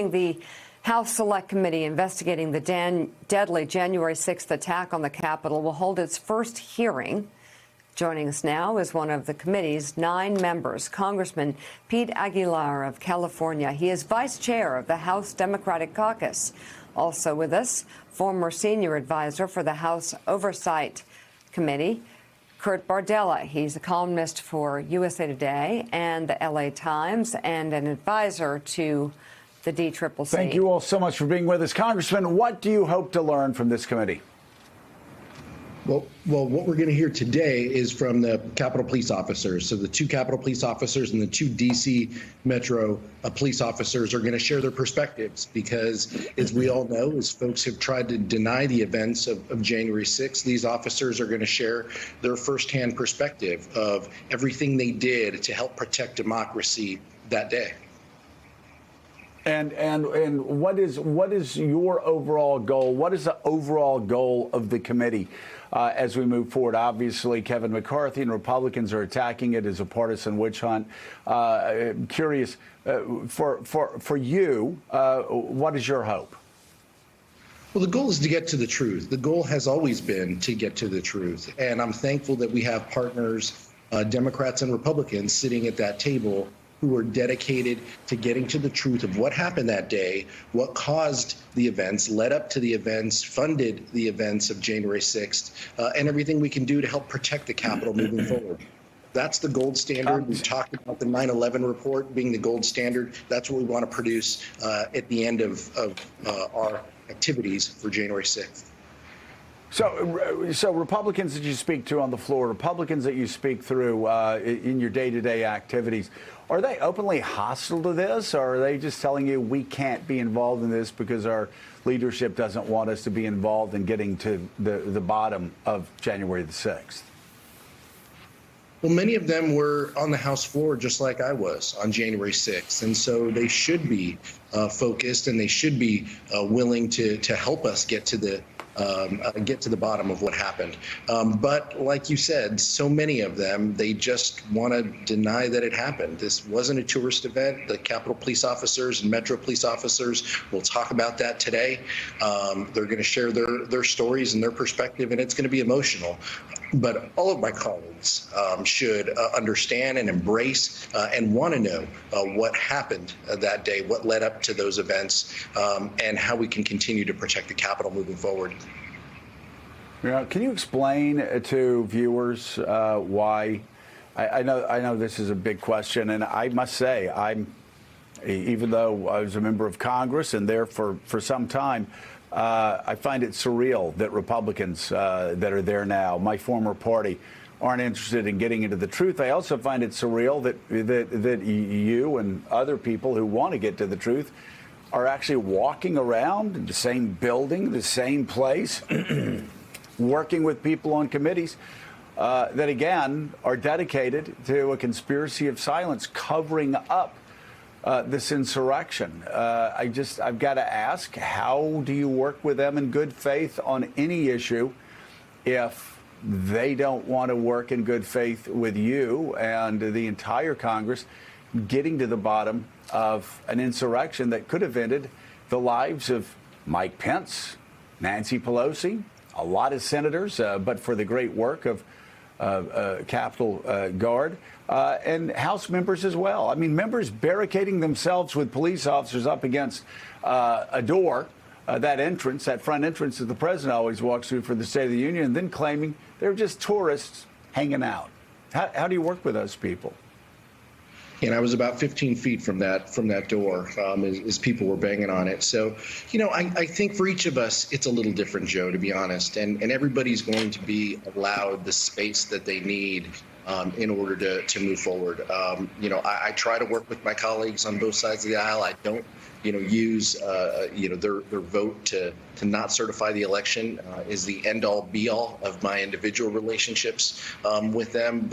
The House Select Committee investigating the deadly January 6th attack on the Capitol will hold its first hearing. Joining us now is one of the committee's 9 members, Congressman Pete Aguilar of California. He is vice chair of the House Democratic Caucus. Also with us, former senior advisor for the House Oversight Committee, Kurt Bardella. He's a columnist for USA Today and the LA Times and an advisor to the DCCC. Thank you all so much for being with us. Congressman, what do you hope to learn from this committee? Well, what we're going to hear today is from the Capitol Police officers. So the 2 Capitol Police officers and the 2 D.C. Metro police officers are going to share their perspectives because, as we all know, as folks have tried to deny the events of January 6th, these officers are going to share their firsthand perspective of everything they did to help protect democracy that day. And what is your overall goal? What is the overall goal of the committee as we move forward? Obviously, Kevin McCarthy and Republicans are attacking it as a partisan witch hunt. Curious, for you, what is your hope? Well, the goal is to get to the truth. The goal has always been to get to the truth. And I'm thankful that we have partners, Democrats and Republicans, sitting at that table who are dedicated to getting to the truth of what happened that day, what caused the events, led up to the events, funded the events of January 6th, and everything we can do to help protect the Capitol moving forward. That's the gold standard. We talked about the 9/11 report being the gold standard. That's what we want to produce at the end of our activities for January 6th. So Republicans that you speak to on the floor, Republicans that you speak through in your day-to-day activities, are they openly hostile to this, or are they just telling you we can't be involved in this because our leadership doesn't want us to be involved in getting to the bottom of January the 6th? Well, many of them were on the House floor just like I was on January 6th. And so they should be focused, and they should be willing to help us get to the bottom of what happened. But like you said, so many of them, they just want to deny that it happened. This wasn't a tourist event. The Capitol Police officers and Metro Police officers will talk about that today. They're going to share their stories and their perspective, and it's going to be emotional. But all of my colleagues should understand and embrace and want to know what happened that day, what led up to those events, and how we can continue to protect the Capitol moving forward. Yeah, can you explain to viewers why? I know this is a big question, and I must say, even though I was a member of Congress and there for some time, I find it surreal that Republicans that are there now, my former party, aren't interested in getting into the truth. I also find it surreal that you and other people who want to get to the truth are actually walking around in the same building, the same place, working with people on committees that, again, are dedicated to a conspiracy of silence covering up this insurrection. I've got to ask, how do you work with them in good faith on any issue if they don't want to work in good faith with you and the entire Congress getting to the bottom of an insurrection that could have ended the lives of Mike Pence, Nancy Pelosi, a lot of senators, but for the great work of Capitol Guard, and House members as well. I mean, members barricading themselves with police officers up against a door, that front entrance that the president always walks through for the State of the Union, and then claiming they're just tourists hanging out. How do you work with those people? And I was about 15 feet from that door as people were banging on it. So, I think for each of us, it's a little different, Joe, to be honest. And everybody's going to be allowed the space that they need in order to move forward. I try to work with my colleagues on both sides of the aisle. I don't, use, their vote to not certify the election is the end all be all of my individual relationships with them.